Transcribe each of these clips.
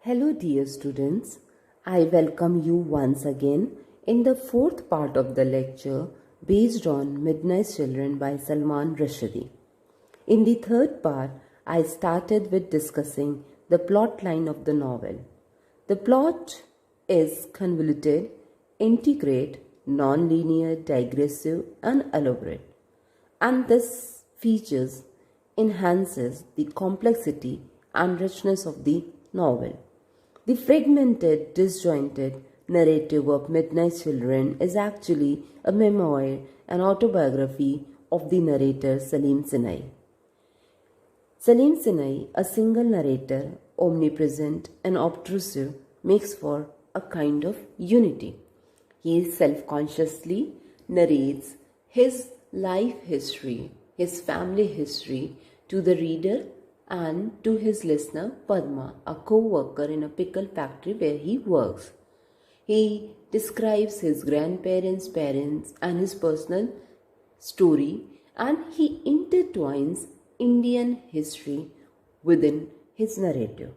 Hello dear students, I welcome you once again in the fourth part of the lecture based on Midnight Children by Salman Rushdie. In the third part, I started with discussing the plot line of the novel. The plot is convoluted, intricate, non-linear, digressive and elaborate, and this features enhances the complexity and richness of the novel. The fragmented, disjointed narrative of Midnight Children is actually a memoir and autobiography of the narrator Salim Sinai. Salim Sinai, a single narrator, omnipresent and obtrusive, makes for a kind of unity. He self-consciously narrates his life history, his family history to the reader and to his listener Padma, a co-worker in a pickle factory where he works. He describes his grandparents, parents and his personal story, and he intertwines Indian history within his narrative.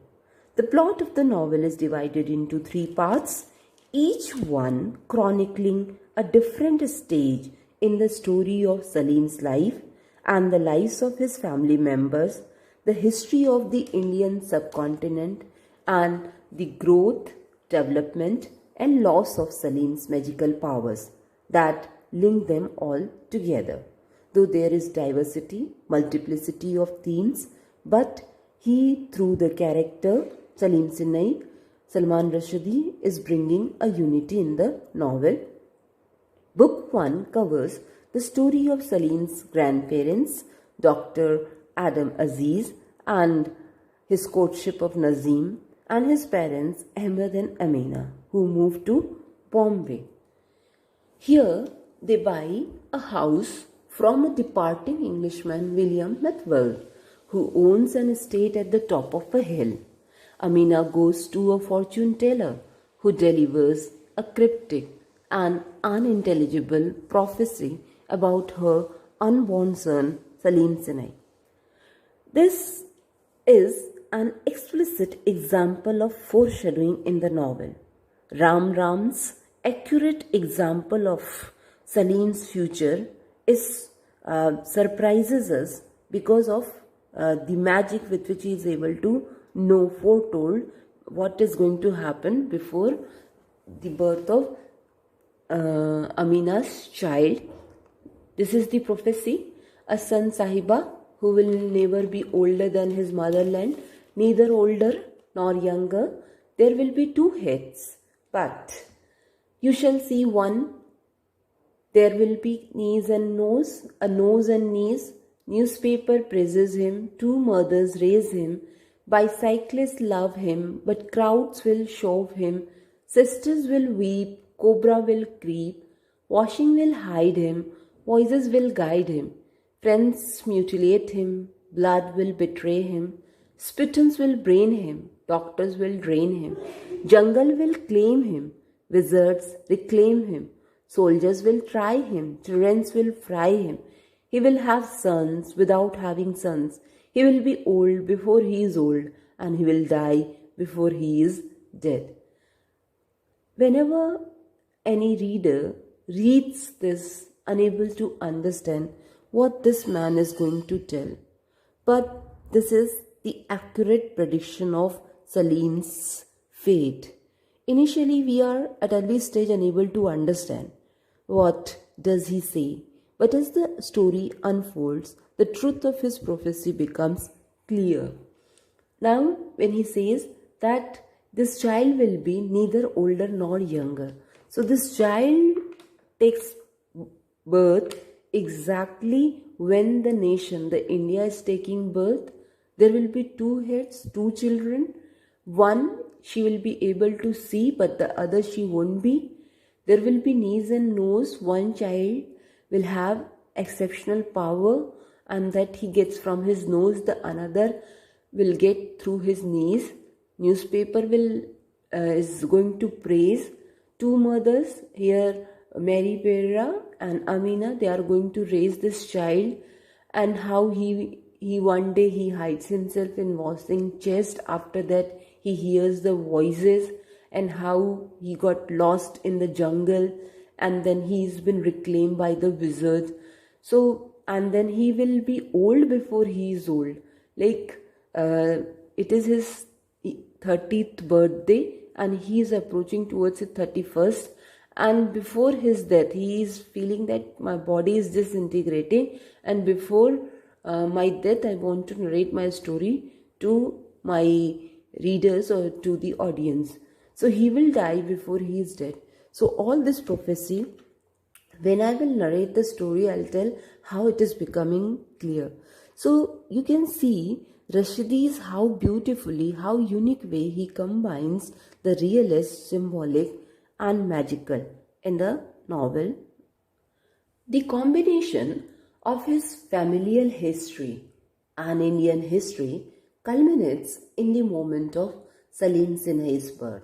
The plot of the novel is divided into three parts, each one chronicling a different stage in the story of Salim's life and the lives of his family members, the history of the Indian subcontinent, and the growth, development, and loss of Salim's magical powers that link them all together. Though there is diversity, multiplicity of themes, but he, through the character Salim Sinai, Salman Rushdie, is bringing a unity in the novel. Book 1 covers the story of Salim's grandparents, Dr. Adam Aziz, and his courtship of Nazim, and his parents Ahmed and Amina, who moved to Bombay. Here they buy a house from a departing Englishman, William Methville, who owns an estate at the top of a hill. Amina goes to a fortune teller who delivers a cryptic and unintelligible prophecy about her unborn son Salim Sinai. This is an explicit example of foreshadowing in the novel. Ram's accurate example of Salim's future surprises us because of the magic with which he is able to foretold what is going to happen before the birth of Amina's child. This is the prophecy: a son Sahiba who will never be older than his motherland, neither older nor younger. There will be two heads, but you shall see one. There will be knees and nose, a nose and knees. Newspaper praises him, two mothers raise him, bicyclists love him, but crowds will shove him, sisters will weep, cobra will creep, washing will hide him, voices will guide him, friends mutilate him, blood will betray him, spittoons will brain him, doctors will drain him, jungle will claim him, wizards reclaim him, soldiers will try him, tyrants will fry him, he will have sons without having sons, he will be old before he is old, and he will die before he is dead. Whenever any reader reads this, unable to understand what this man is going to tell, but this is the accurate prediction of Salim's fate. Initially, we are at early stage unable to understand what does he say, but as the story unfolds, the truth of his prophecy becomes clear. Now, when he says that this child will be neither older nor younger, so this child takes birth exactly when the nation, the India, is taking birth. There will be two heads, two children. One she will be able to see, but the other she won't be. There will be knees and nose. One child will have exceptional power, and that he gets from his nose, the another will get through his knees. Newspaper is going to praise two mothers here, Mary Pera and Amina. They are going to raise this child, and how he one day he hides himself in washing chest. After that he hears the voices and how he got lost in the jungle, and then he's been reclaimed by the wizard. So, and then he will be old before he is old. Like, it is his 30th birthday and he is approaching towards his 31st, and before his death he is feeling that my body is disintegrating, and before my death I want to narrate my story to my readers or to the audience. So he will die before he is dead. So all this prophecy, when I will narrate the story, I'll tell how it is becoming clear. So you can see Rushdie's how beautifully, how unique way he combines the realist, symbolic and magical in the novel. The combination of his familial history and Indian history culminates in the moment of Salim Sinai's birth.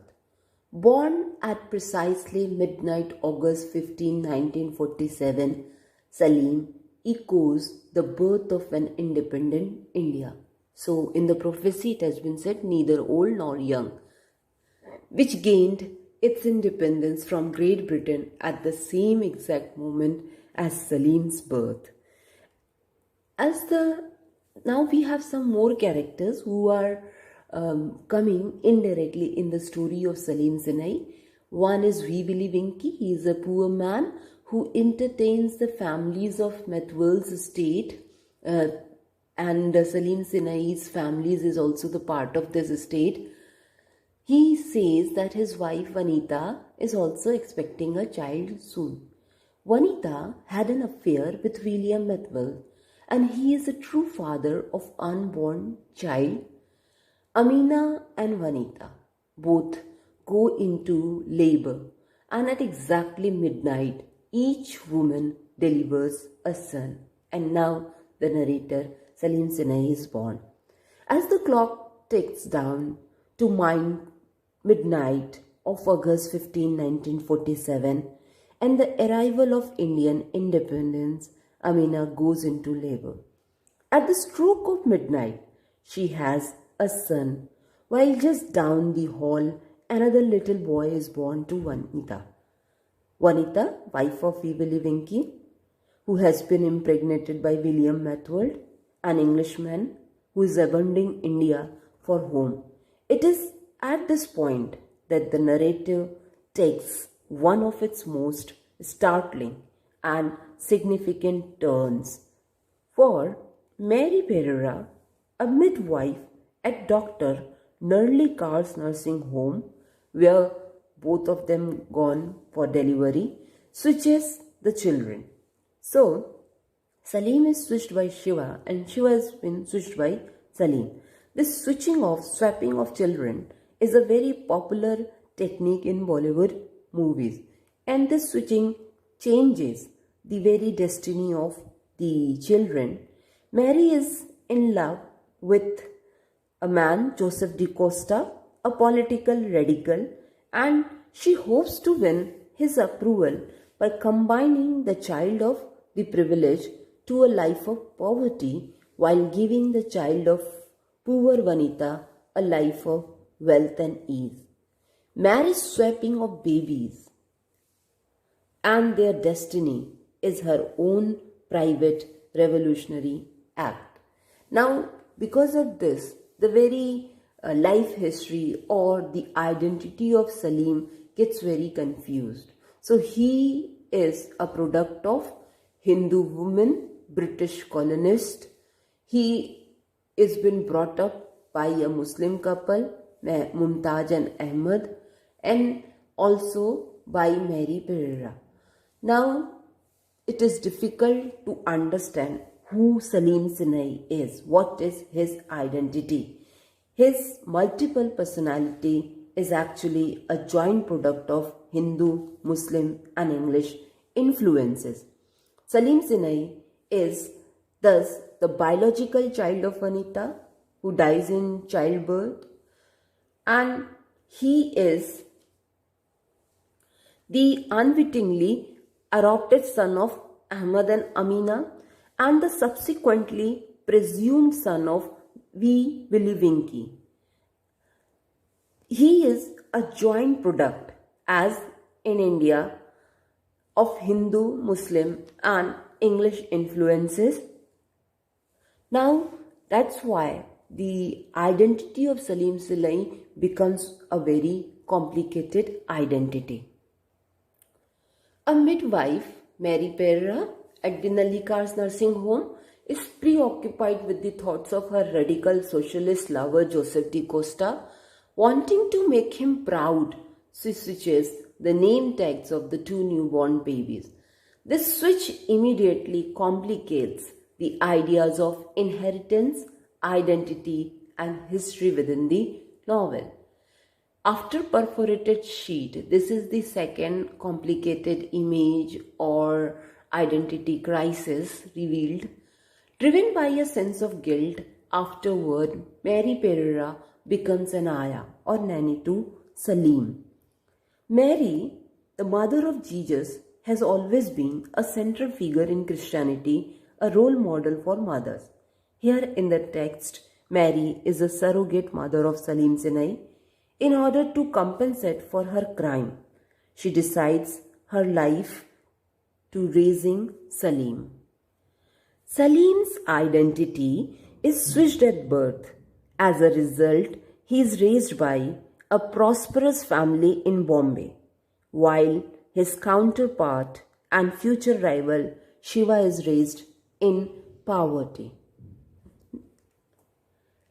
Born at precisely midnight August 15, 1947, Salim echoes the birth of an independent India. So in the prophecy it has been said, neither old nor young, which gained its independence from Great Britain at the same exact moment as Salim's birth. Now we have some more characters who are coming indirectly in the story of Salim Sinai. One is Willy Winky. He is a poor man who entertains the families of Methwell's estate, and Salim Sinai's families is also the part of this estate. He says that his wife Vanita is also expecting a child soon. Vanita had an affair with William Methwell, and he is a true father of unborn child. Amina and Vanita both go into labor, and at exactly midnight, each woman delivers a son. And now the narrator, Salim Sinai, is born. As the clock ticks down to midnight of August 15, 1947, and the arrival of Indian independence, Amina goes into labor. At the stroke of midnight, she has a son, while just down the hall, another little boy is born to Vanita. Vanita, wife of Willy Winky, who has been impregnated by William Methwell, an Englishman who is abandoning India for home. It is at this point that the narrative takes one of its most startling and significant turns. For Mary Pereira, a midwife at Dr. Nurli Carr's nursing home, where both of them gone for delivery, switches the children. So, Salim is switched by Shiva and Shiva has been switched by Salim. This swapping of children is a very popular technique in Bollywood movies, and this switching changes the very destiny of the children. Mary is in love with a man, Joseph de Costa, a political radical, and she hopes to win his approval by combining the child of the privileged to a life of poverty while giving the child of poor Vanita a life of wealth and ease. Mary's swapping of babies and their destiny is her own private revolutionary act. Now, because of this, the very life history or the identity of Salim gets very confused. So he is a product of Hindu woman, British colonist. He is been brought up by a Muslim couple, Mumtaz and Ahmed, and also by Mary Pereira. Now, it is difficult to understand who Salim Sinai is, what is his identity. His multiple personality is actually a joint product of Hindu, Muslim and English influences. Salim Sinai is thus the biological child of Vanita who dies in childbirth, and he is the unwittingly adopted son of Ahmad and Amina and the subsequently presumed son of Willy Winky. He is a joint product, as in India, of Hindu, Muslim, and English influences. Now, that's why the identity of Salim Salai becomes a very complicated identity. A midwife, Mary Pereira, at the Nallikar's nursing home, is preoccupied with the thoughts of her radical socialist lover Joseph de Costa. Wanting to make him proud, she switches the name tags of the two newborn babies. This switch immediately complicates the ideas of inheritance, identity, and history within the novel. After perforated sheet, this is the second complicated image or identity crisis revealed. Driven by a sense of guilt, afterward, Mary Pereira becomes an ayah or nanny to Salim. Mary, the mother of Jesus, has always been a central figure in Christianity, a role model for mothers. Here in the text, Mary is a surrogate mother of Salim Sinai. In order to compensate for her crime, she decides her life to raising Salim. Salim's identity is switched at birth. As a result, he is raised by a prosperous family in Bombay, while his counterpart and future rival Shiva is raised in poverty.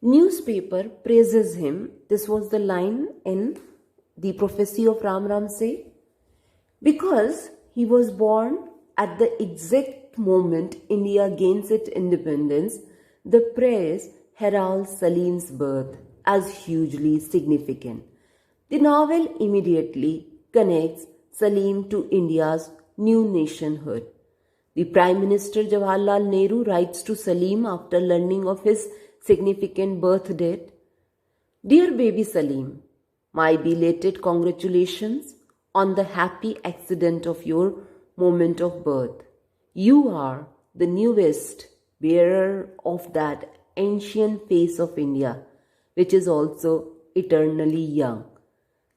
Newspaper praises him. This was the line in the prophecy of Ram Se. Because he was born at the exact moment India gains its independence, the praise heralds Salim's birth as hugely significant. The novel immediately connects Salim to India's new nationhood. The Prime Minister Jawaharlal Nehru writes to Salim after learning of his significant birth date. Dear baby Salim, my belated congratulations on the happy accident of your moment of birth. You are the newest bearer of that ancient face of India, which is also eternally young.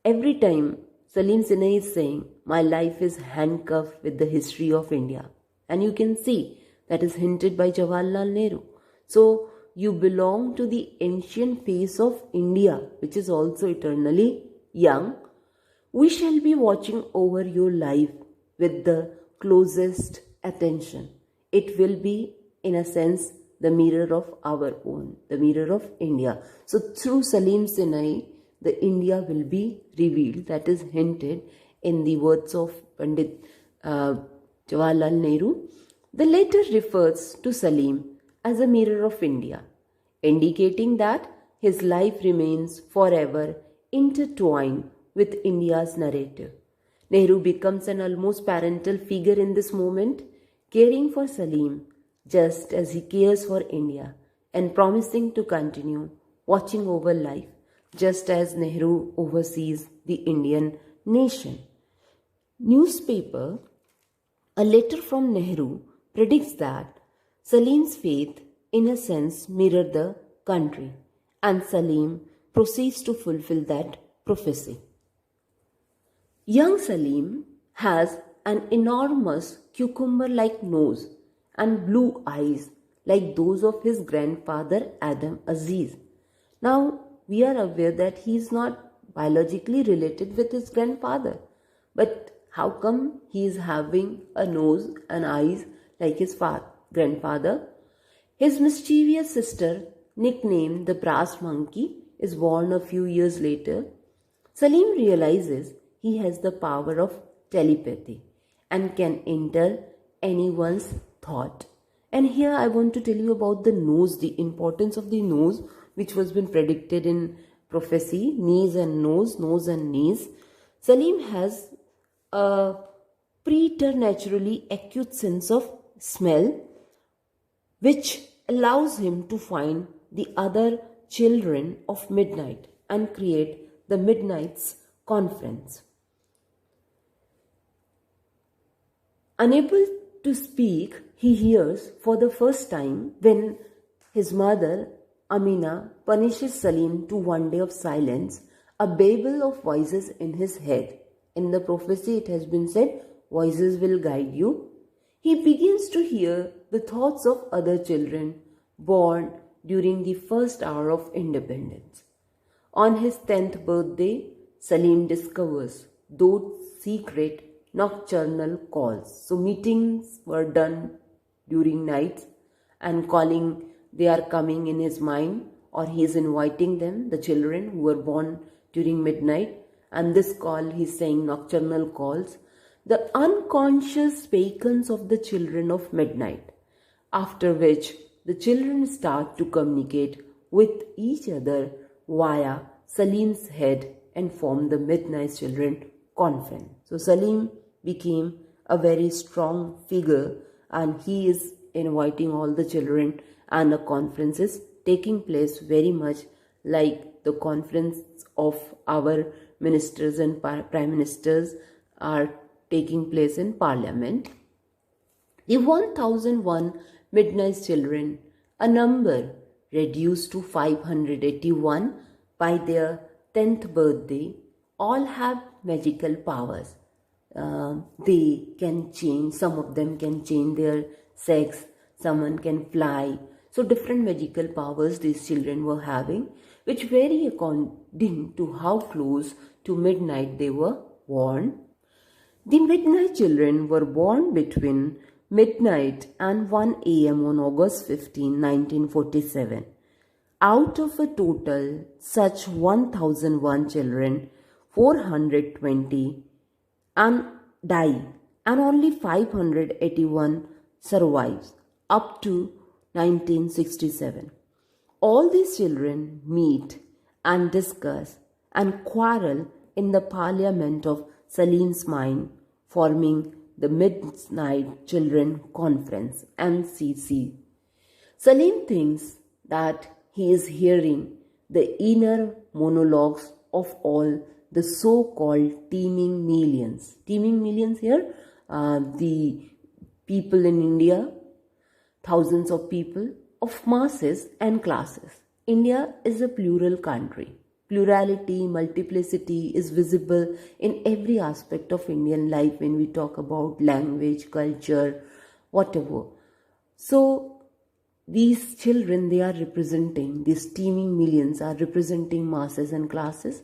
Every time Salim Sinai is saying, my life is handcuffed with the history of India. And you can see that is hinted by Jawaharlal Nehru. So, you belong to the ancient face of India, which is also eternally young. We shall be watching over your life with the closest attention. It will be, in a sense, the mirror of our own, the mirror of India. So, through Salim Sinai, the India will be revealed. That is hinted in the words of Pandit Jawaharlal Nehru. The letter refers to Salim as a mirror of India, indicating that his life remains forever intertwined with India's narrative. Nehru becomes an almost parental figure in this moment, caring for Salim just as he cares for India and promising to continue watching over life just as Nehru oversees the Indian nation. Newspaper, a letter from Nehru predicts that Salim's faith in a sense mirrored the country, and Salim proceeds to fulfill that prophecy. Young Salim has an enormous cucumber-like nose and blue eyes like those of his grandfather Adam Aziz. Now, we are aware that he is not biologically related with his grandfather, but how come he is having a nose and eyes like his grandfather? His mischievous sister, nicknamed the Brass Monkey, is born a few years later. Salim realizes he has the power of telepathy and can enter anyone's thought. And here I want to tell you about the nose, the importance of the nose, which was been predicted in prophecy, knees and nose and knees. Salim has a preternaturally acute sense of smell, which allows him to find the other children of midnight and create the Midnight's Conference. Unable to speak, he hears for the first time when his mother, Amina, punishes Salim to one day of silence a babel of voices in his head. In the prophecy, it has been said, voices will guide you. He begins to hear the thoughts of other children born during the first hour of independence. On his 10th birthday, Salim discovers those secret nocturnal calls. So meetings were done during nights and calling, they are coming in his mind, or he is inviting them, the children who were born during midnight, and this call he is saying nocturnal calls, the unconscious beacons of the children of midnight, after which the children start to communicate with each other via Salim's head and form the Midnight Children Conference. So Salim became a very strong figure, and he is inviting all the children, and a conference is taking place very much like the conference of our ministers and prime ministers are taking place in parliament. The 1001 Midnight Children, a number reduced to 581 by their 10th birthday, all have magical powers. They can change, some of them can change their sex, someone can fly. So different magical powers these children were having, which vary according to how close to midnight they were born. The Midnight Children were born between midnight and 1 a.m. on August 15, 1947. Out of a total such 1001 children, 420 and die, and only 581 survives up to 1967. All these children meet and discuss and quarrel in the parliament of Salim's mind, forming the Midnight Children Conference, MCC. Salim thinks that he is hearing the inner monologues of all the so-called teeming millions. Teeming millions here, the people in India, thousands of people, of masses and classes. India is a plural country. Plurality, multiplicity is visible in every aspect of Indian life when we talk about language, culture, whatever. So these children, they are representing, these teeming millions are representing masses and classes.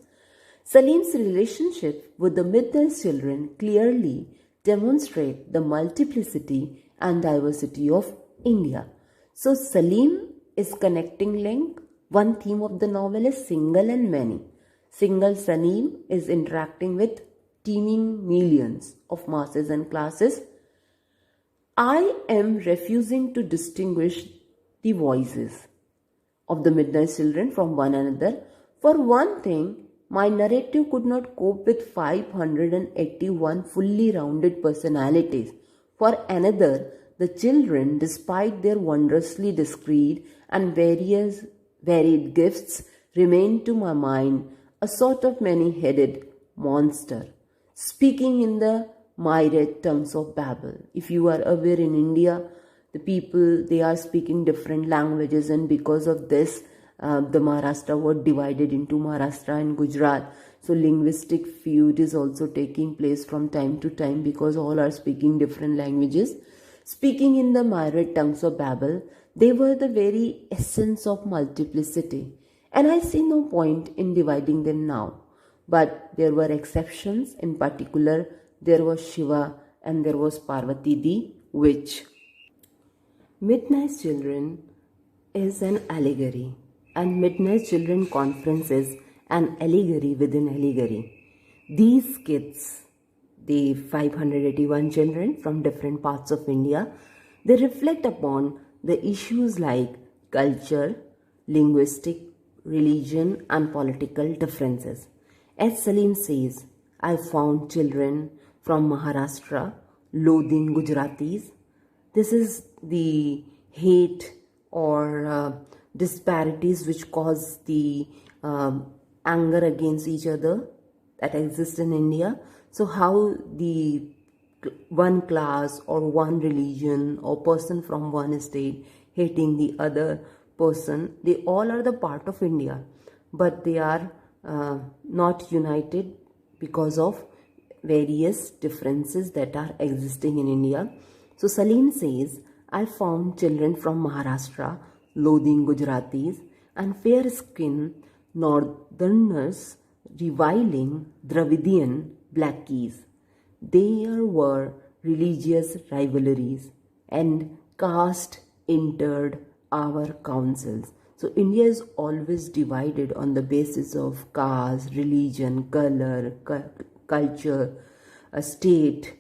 Salim's relationship with the Midnight Children clearly demonstrate the multiplicity and diversity of India. So Salim is connecting link. One theme of the novel is single and many. Single Salim is interacting with teeming millions of masses and classes. I am refusing to distinguish the voices of the Midnight Children from one another. For one thing, my narrative could not cope with 581 fully rounded personalities. For another, the children, despite their wondrously discreet and varied gifts, remain to my mind a sort of many-headed monster, speaking in the myriad tongues of Babel. If you are aware, in India, the people, they are speaking different languages, and because of this, the Maharashtra was divided into Maharashtra and Gujarat. So linguistic feud is also taking place from time to time because all are speaking different languages. Speaking in the myriad tongues of Babel, they were the very essence of multiplicity. And I see no point in dividing them now. But there were exceptions. In particular, there was Shiva and there was Parvati the witch. Midnight Children is an allegory, and Midnight Children Conference is an allegory within allegory. These kids, the 581 children from different parts of India, they reflect upon the issues like culture, linguistic, religion and political differences. As Salim says, I found children from Maharashtra loathing Gujaratis. This is the hate or disparities which cause the anger against each other that exist in India. So how the one class or one religion or person from one state hating the other person, they all are the part of India, but they are not united because of various differences that are existing in India. So Salim says, I found children from Maharashtra loathing Gujaratis and fair-skinned northerners reviling Dravidian Blackies. There were religious rivalries and caste entered our councils. So India is always divided on the basis of caste, religion, color, culture, a state.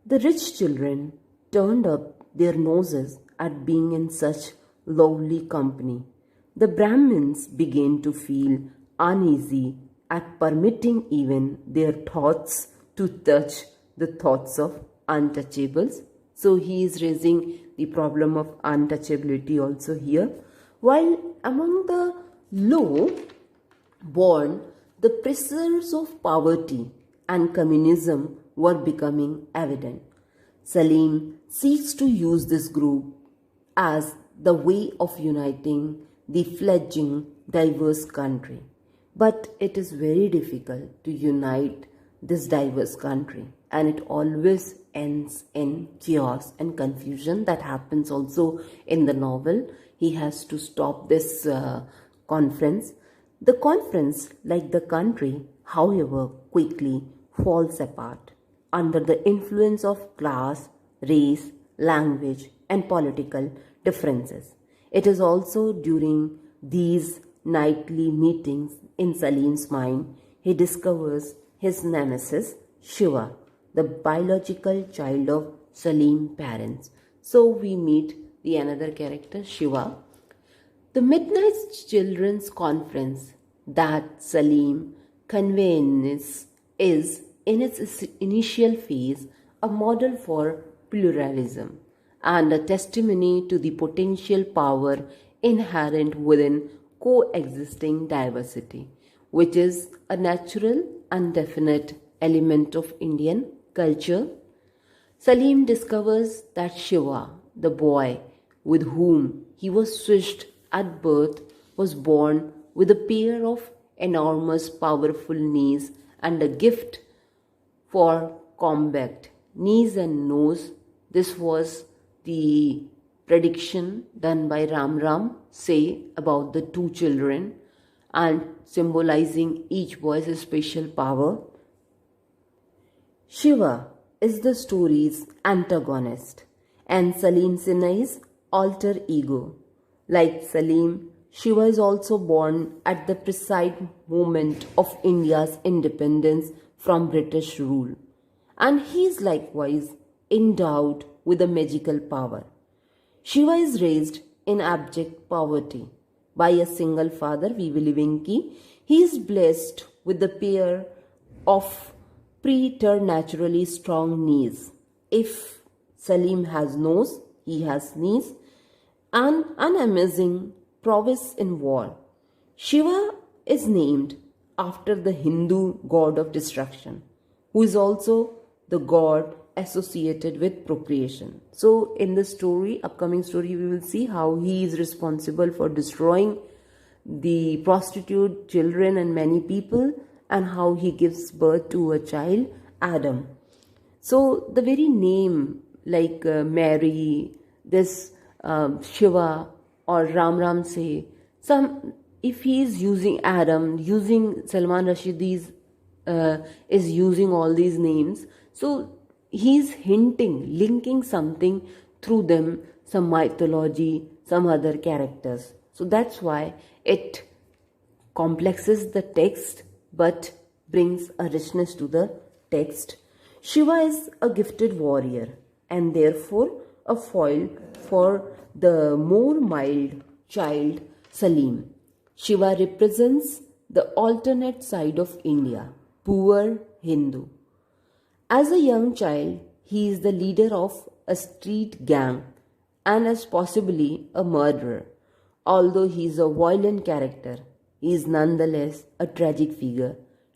The rich children turned up their noses at being in such lovely company. The Brahmins began to feel uneasy at permitting even their thoughts to touch the thoughts of untouchables. So he is raising the problem of untouchability also here. While among the low born, the pressures of poverty and communism were becoming evident. Salim seeks to use this group as the way of uniting the fledgling diverse country. But it is very difficult to unite this diverse country, and it always ends in chaos and confusion. That happens also in the novel. He has to stop this conference. The conference, like the country, however, quickly falls apart under the influence of class, race, language, and political differences. It is also during these nightly meetings in Salim's mind he discovers his nemesis Shiva, the biological child of Salim's parents. So we meet the another character, Shiva. The Midnight Children's Conference that Salim convenes is, in its initial phase, a model for pluralism and a testimony to the potential power inherent within coexisting diversity, which is a natural and definite element of Indian culture. Salim discovers that Shiva, the boy with whom he was switched at birth, was born with a pair of enormous powerful knees and a gift for combat. Knees and nose. This was the prediction done by Ram say about the two children and symbolizing each boy's special power. Shiva is the story's antagonist and Salim Sinai's alter ego. Like Salim, Shiva is also born at the precise moment of India's independence from British rule, and he is likewise endowed with a magical power. Shiva is raised in abject poverty by a single father, we believe in ki. He is blessed with the pair of preternaturally strong knees. If Salim has nose, he has knees, and an amazing prowess in war. Shiva is named after the Hindu god of destruction, who is also the god associated with procreation. So in the story, upcoming story, we will see how he is responsible for destroying the prostitute children and many people, and how he gives birth to a child, Adam. So the very name, like Mary, this Shiva or Ram say, if he is using Adam, using Salman Rushdie's is using all these names, so he is hinting, linking something through them, some mythology, some other characters. So that's why it complexes the text but brings a richness to the text. Shiva is a gifted warrior and therefore a foil for the more mild child Salim. Shiva represents the alternate side of India, poor Hindu. As a young child, he is the leader of a street gang and as possibly a murderer. Although he is a violent character, he is nonetheless a tragic figure,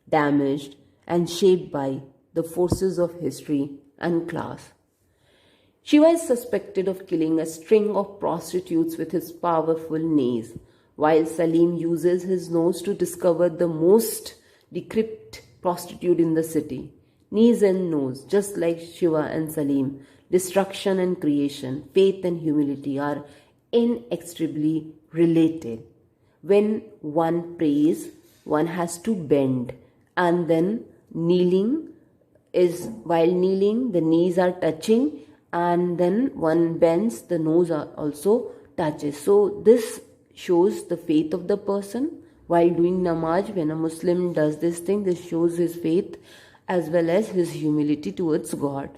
damaged and shaped by the forces of history and class. Shiva is suspected of killing a string of prostitutes with his powerful knees, while Salim uses his nose to discover the most decrepit prostitute in the city. Knees and nose, just like Shiva and Salim, destruction and creation, faith and humility are inextricably related. When one prays, one has to bend, and then kneeling is, while kneeling, the knees are touching, and then one bends, the nose also touches. So this shows the faith of the person. While doing namaz, when a Muslim does this thing, this shows his faith as well as his humility towards God.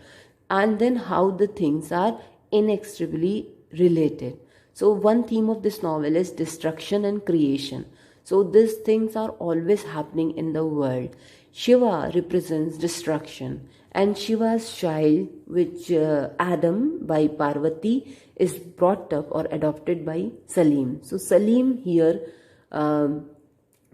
And then how the things are inextricably related. So one theme of this novel is destruction and creation. So these things are always happening in the world. Shiva represents destruction, and Shiva's child, which Adam by Parvati, is brought up or adopted by Salim. So Salim here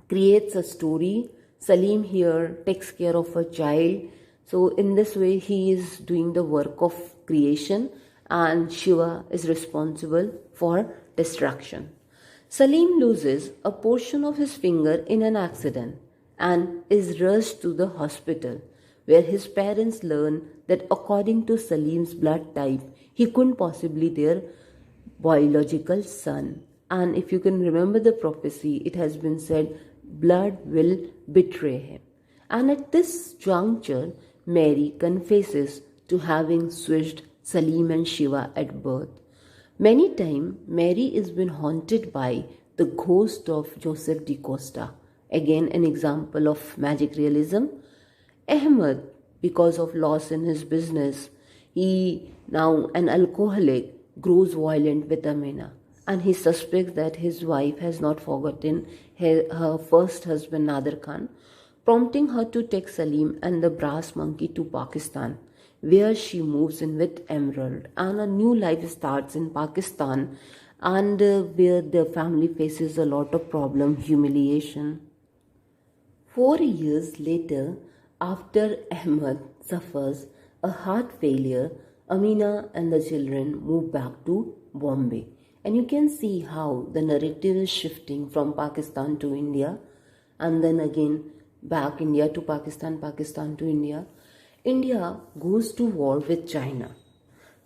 creates a story. Salim here takes care of a child. So in this way he is doing the work of creation, and Shiva is responsible for destruction. Salim loses a portion of his finger in an accident and is rushed to the hospital, where his parents learn that according to Salim's blood type, he couldn't possibly be their biological son. And if you can remember the prophecy, it has been said, blood will betray him. And at this juncture, Mary confesses to having switched Salim and Shiva at birth. Many times, Mary is been haunted by the ghost of Joseph de Costa. Again, an example of magic realism. Ahmed, because of loss in his business, he now an alcoholic, grows violent with Amina, and he suspects that his wife has not forgotten her first husband Nader Khan, prompting her to take Salim and the brass monkey to Pakistan, where she moves in with Emerald, and a new life starts in Pakistan, and where the family faces a lot of problem, humiliation. 4 years later, after Ahmed suffers a heart failure, Amina and the children move back to Bombay. And you can see how the narrative is shifting from Pakistan to India, and then again back India to Pakistan, Pakistan to India. India goes to war with China.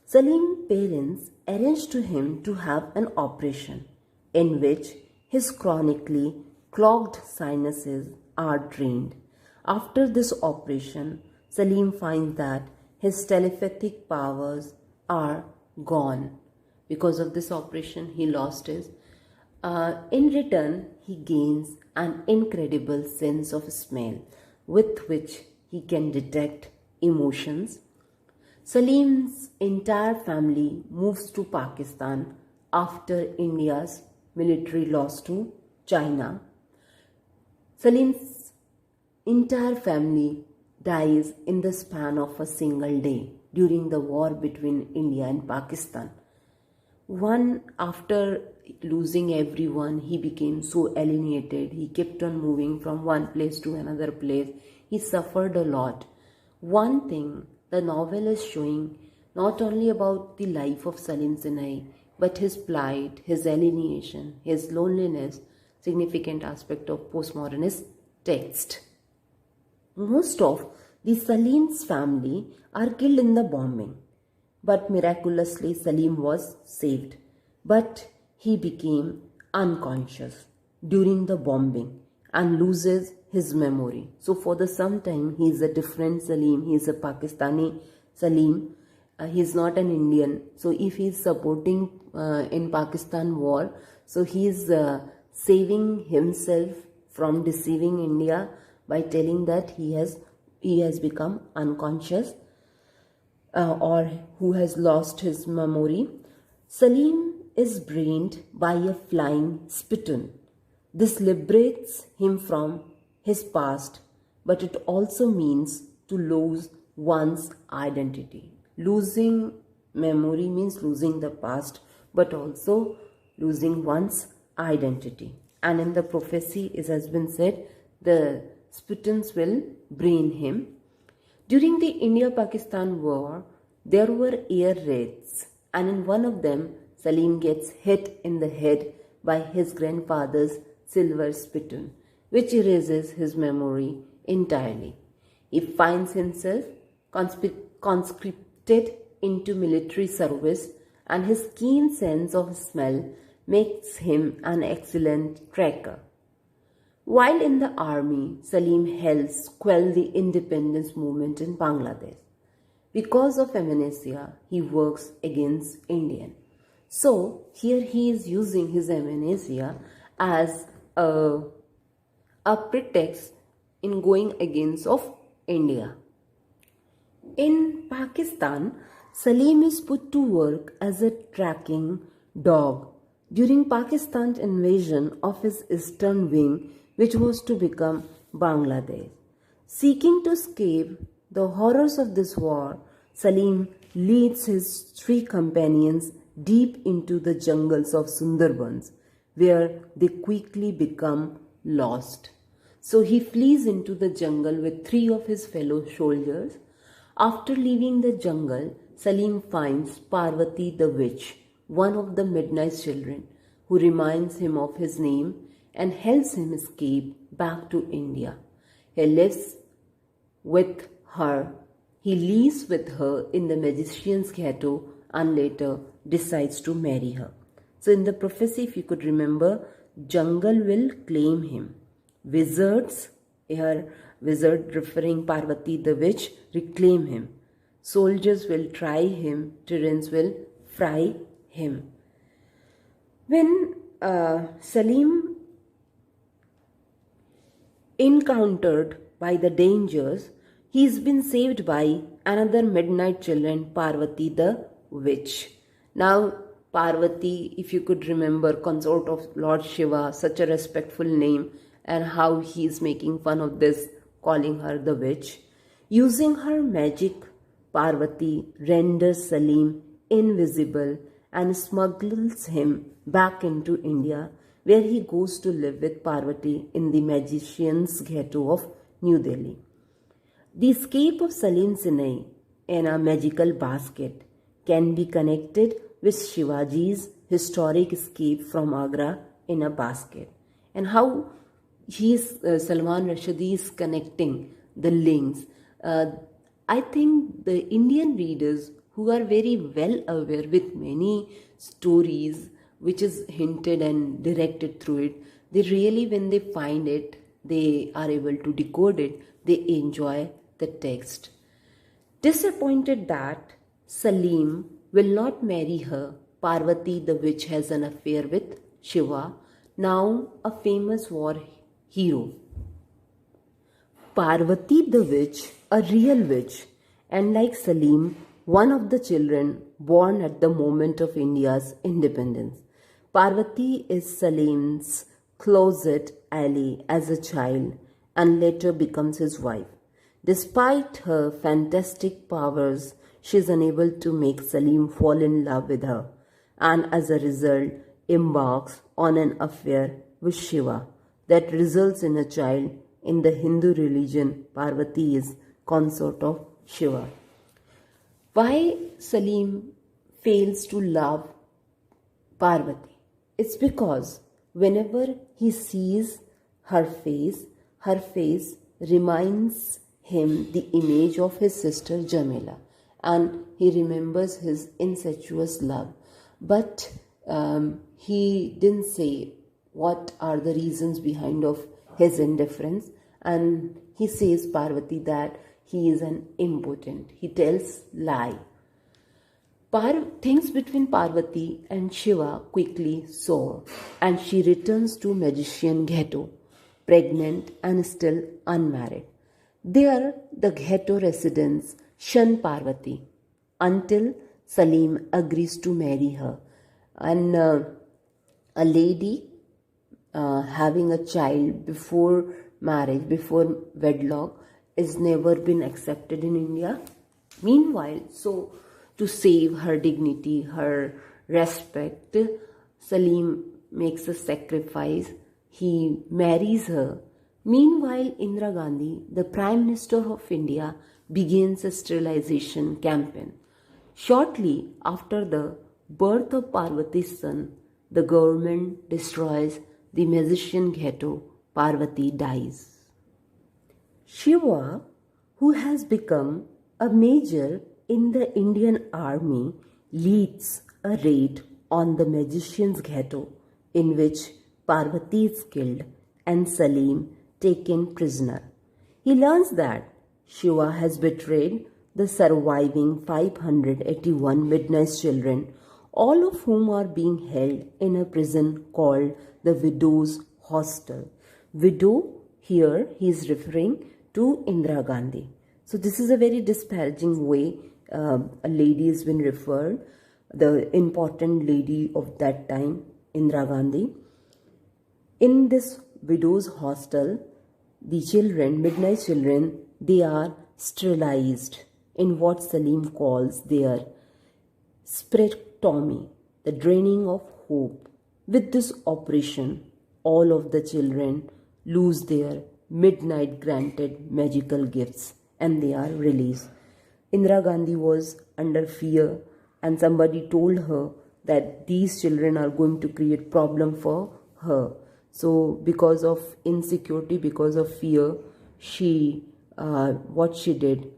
Salim's parents arranged to him to have an operation in which his chronically clogged sinuses are drained. After this operation, Salim finds that his telepathic powers are gone. Because of this operation, he lost his. In return, he gains an incredible sense of smell with which he can detect emotions. Salim's entire family moves to Pakistan after India's military loss to China. Salim's entire family dies in the span of a single day during the war between India and Pakistan. After losing everyone, he became so alienated. He kept on moving from one place to another place. He suffered a lot. One thing the novel is showing not only about the life of Salim Sinai, but his plight, his alienation, his loneliness, significant aspect of postmodernist text. Most of the Salim's family are killed in the bombing, but miraculously Salim was saved. But he became unconscious during the bombing and loses his memory. So for the some time he is a different Salim. He is a Pakistani Salim. He is not an Indian. So if he is supporting in Pakistan war, so he is saving himself from deceiving India by telling that he has become unconscious or who has lost his memory. Salim is brained by a flying spittoon. This liberates him from his past, but it also means to lose one's identity. Losing memory means losing the past, but also losing one's identity. And in the prophecy, it has been said, the spittoons will brain him. During the India-Pakistan war, there were air raids, and in one of them, Salim gets hit in the head by his grandfather's silver spittoon, which erases his memory entirely. He finds himself conscripted into military service, and his keen sense of smell makes him an excellent tracker. While in the army, Salim helps quell the independence movement in Bangladesh. Because of amnesia, he works against Indian. So here he is using his amnesia as a pretext in going against of India. In Pakistan, Salim is put to work as a tracking dog during Pakistan's invasion of his eastern wing, which was to become Bangladesh. Seeking to escape the horrors of this war, Salim leads his 3 companions deep into the jungles of Sundarbans, where they quickly become lost. So he flees into the jungle with 3 of his fellow soldiers. After leaving the jungle, Salim finds Parvati the witch, one of the Midnight Children, who reminds him of his name and helps him escape back to India. He lives with her. He lives with her in the magician's ghetto and later decides to marry her. So in the prophecy, if you could remember, jungle will claim him. Wizards, here wizard referring Parvati the witch, reclaim him. Soldiers will try him, tyrants will fry him. When Salim encountered by the dangers, he's been saved by another Midnight Children, Parvati the witch. Now Parvati, if you could remember, consort of Lord Shiva, such a respectful name, and how he is making fun of this, calling her the witch. Using her magic, Parvati renders Salim invisible and smuggles him back into India, where he goes to live with Parvati in the magician's ghetto of New Delhi. The escape of Salim Sinai in a magical basket can be connected with Shivaji's historic escape from Agra in a basket, and how Salman Rushdie is connecting the links. I think the Indian readers who are very well aware with many stories which is hinted and directed through it, they really, when they find it, they are able to decode it, they enjoy the text. Disappointed that Salim will not marry her, Parvati the witch has an affair with Shiva, now a famous war hero. Parvati the witch, a real witch, and like Salim, one of the children born at the moment of India's independence. Parvati is Salim's closet ally as a child and later becomes his wife. Despite her fantastic powers, she is unable to make Salim fall in love with her, and as a result embarks on an affair with Shiva that results in a child. In the Hindu religion, Parvati is consort of Shiva. Why Salim fails to love Parvati? It's because whenever he sees her face reminds him the image of his sister Jamila, and he remembers his incestuous love. But he didn't say what are the reasons behind of his indifference, and he says Parvati that he is an impotent. He tells lie. Things between Parvati and Shiva quickly soar, and she returns to magician ghetto, pregnant and still unmarried. There, the ghetto residents shun Parvati until Salim agrees to marry her. And a lady having a child before marriage, before wedlock, is never been accepted in India. Meanwhile, so to save her dignity, her respect, Salim makes a sacrifice. He marries her. Meanwhile, Indira Gandhi, the Prime Minister of India, begins a sterilization campaign. Shortly after the birth of Parvati's son, The government destroys the magician ghetto. Parvati dies. Shiva, who has become a major in the Indian army, leads a raid on the magician's ghetto in which Parvati is killed and Salim taken prisoner. He learns that Shiva has betrayed the surviving 581 midnight children, all of whom are being held in a prison called the Widow's Hostel. Widow, here he is referring to Indira Gandhi. So this is a very disparaging way a lady has been referred, the important lady of that time, Indira Gandhi. In this widow's hostel, the children, midnight children, they are sterilized in what Salim calls their spirectomy, the draining of hope. With this operation, all of the children lose their midnight granted magical gifts and they are released. Indira Gandhi was under fear and somebody told her that these children are going to create problem for her. So because of insecurity, because of fear, what she did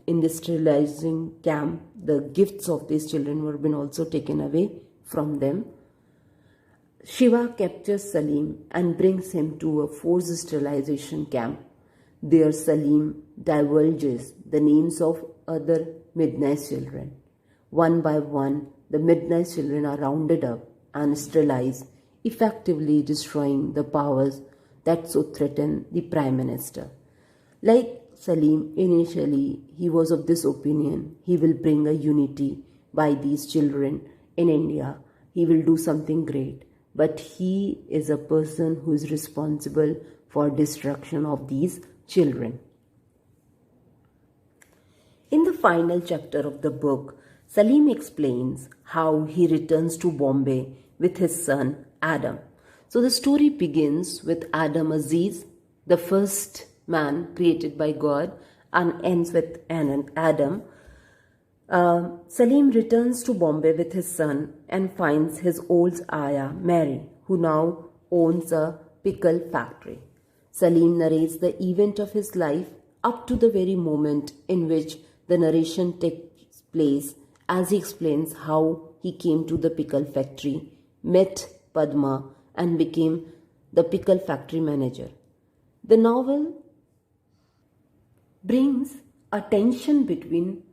in the sterilizing camp, the gifts of these children were been also taken away from them. Shiva captures Salim and brings him to a forced sterilization camp. There Salim divulges the names of other midnight children. One by one, the midnight children are rounded up and sterilized, effectively destroying the powers that so threaten the Prime Minister. Like Salim, initially he was of this opinion, he will bring a unity by these children in India. He will do something great. But he is a person who is responsible for destruction of these children. In the final chapter of the book, Salim explains how he returns to Bombay with his son Adam. So the story begins with Adam Aziz, the first man created by God, and ends with Adam. Salim returns to Bombay with his son and finds his old ayah, Mary, who now owns a pickle factory. Salim narrates the event of his life up to the very moment in which the narration takes place, as he explains how he came to the pickle factory, met Padma, and became the pickle factory manager. The novel brings a tension between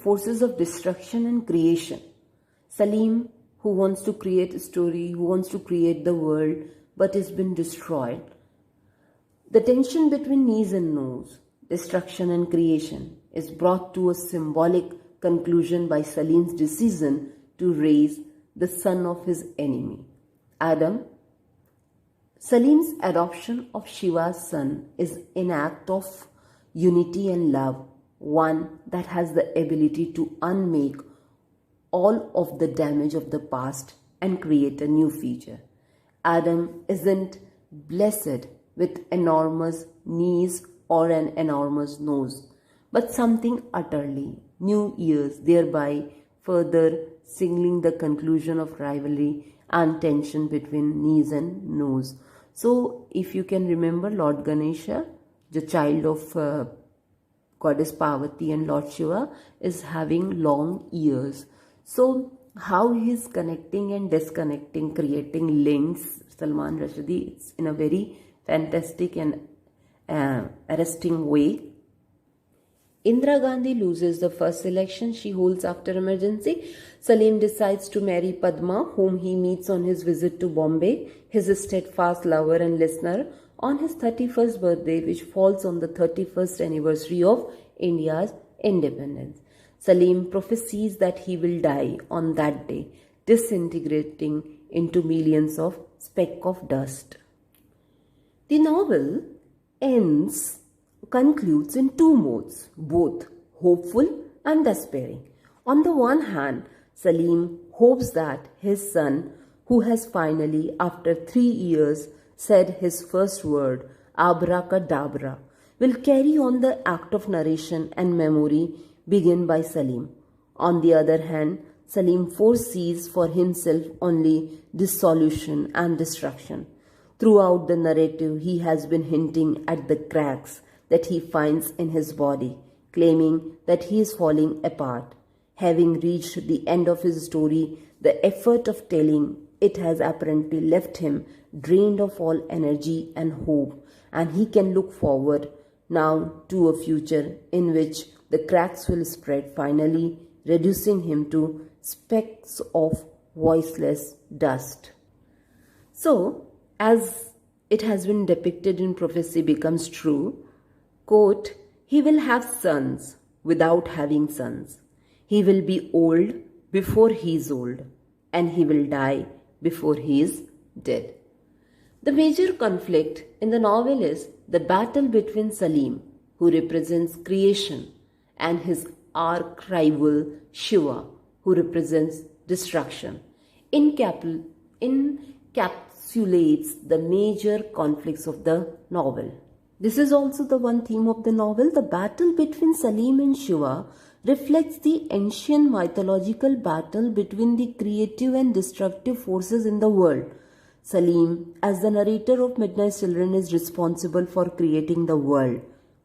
forces of destruction and creation. Salim, who wants to create a story, who wants to create the world, but has been destroyed. The tension between knees and nose, destruction and creation, is brought to a symbolic conclusion by Salim's decision to raise the son of his enemy, Adam. Salim's adoption of Shiva's son is an act of unity and love, one that has the ability to unmake all of the damage of the past and create a new future. Adam isn't blessed with enormous knees or an enormous nose, but something utterly new ears, thereby further signaling the conclusion of rivalry and tension between knees and nose. So, if you can remember, Lord Ganesha, the child of Goddess Parvati, and Lord Shiva is having long ears. So, how he is connecting and disconnecting, creating links, Salman Rushdie, it's in a very fantastic and arresting way. Indira Gandhi loses the first election she holds after emergency. Salim decides to marry Padma, whom he meets on his visit to Bombay, his steadfast lover and listener, on his 31st birthday, which falls on the 31st anniversary of India's independence. Salim prophesies that he will die on that day, disintegrating into millions of specks of dust. The novel concludes in two modes, both hopeful and despairing. On the one hand, Salim hopes that his son, who has finally, after 3 years, said his first word, abracadabra, will carry on the act of narration and memory begun by Salim. On the other hand, Salim foresees for himself only dissolution and destruction. Throughout the narrative, he has been hinting at the cracks that he finds in his body, claiming that he is falling apart. Having reached the end of his story, the effort of telling it has apparently left him drained of all energy and hope, and he can look forward now to a future in which the cracks will spread, finally reducing him to specks of voiceless dust. So, as it has been depicted in prophecy becomes true, quote, he will have sons without having sons. He will be old before he is old, and he will die before he is dead. The major conflict in the novel is the battle between Salim, who represents creation, and his arch-rival Shiva, who represents destruction. Encapsulates the major conflicts of the novel. This is also the one theme of the novel. The battle between Salim and Shiva reflects the ancient mythological battle between the creative and destructive forces in the world. Salim, as the narrator of Midnight Children, is responsible for creating the world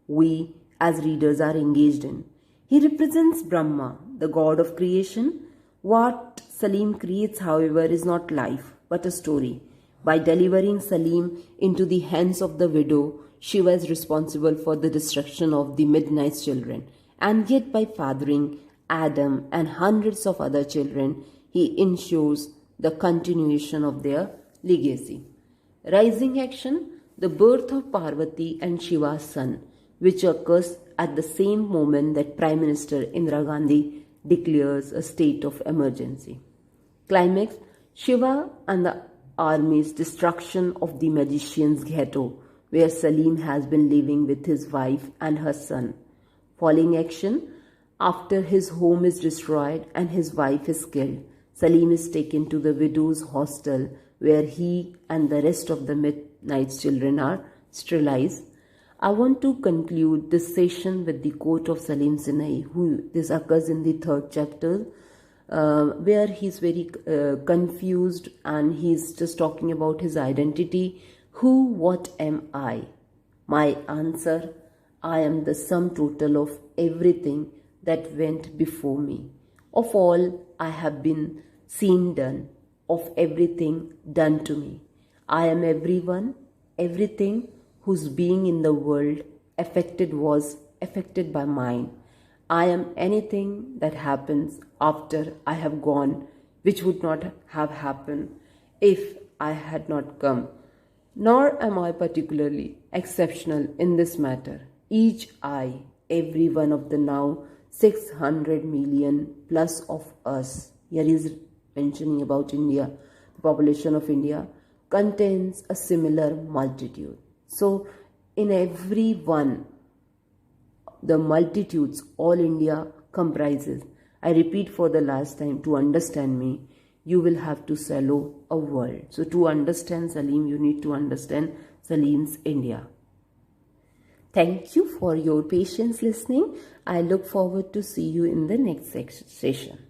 we as readers are engaged in. He represents Brahma, the god of creation. What Salim creates, however, is not life, but a story. By delivering Salim into the hands of the widow, Shiva is responsible for the destruction of the Midnight Children. And yet by fathering Adam and hundreds of other children, he ensures the continuation of their legacy. Rising action, the birth of Parvati and Shiva's son, which occurs at the same moment that Prime Minister Indira Gandhi declares a state of emergency. Climax, Shiva and the army's destruction of the magician's ghetto, where Salim has been living with his wife and her son. Falling action, after his home is destroyed and his wife is killed, Salim is taken to the widow's hostel where he and the rest of the Midnight Children are sterilized. I want to conclude this session with the quote of Salim Sinai, who this occurs in the 3rd chapter, where he's very confused and he's just talking about his identity. Who, what am I? My answer, I am the sum total of everything that went before me. Of all I have been seen done, of everything done to me. I am everyone, everything whose being in the world was affected by mine. I am anything that happens after I have gone, which would not have happened if I had not come. Nor am I particularly exceptional in this matter. Each I, every one of the now 600 million plus of us, here he is mentioning about India, the population of India, contains a similar multitude. So, in every one, the multitudes all India comprises. I repeat for the last time, to understand me, you will have to swallow a world. So, to understand Salim, you need to understand Salim's India. Thank you for your patience listening. I look forward to see you in the next session.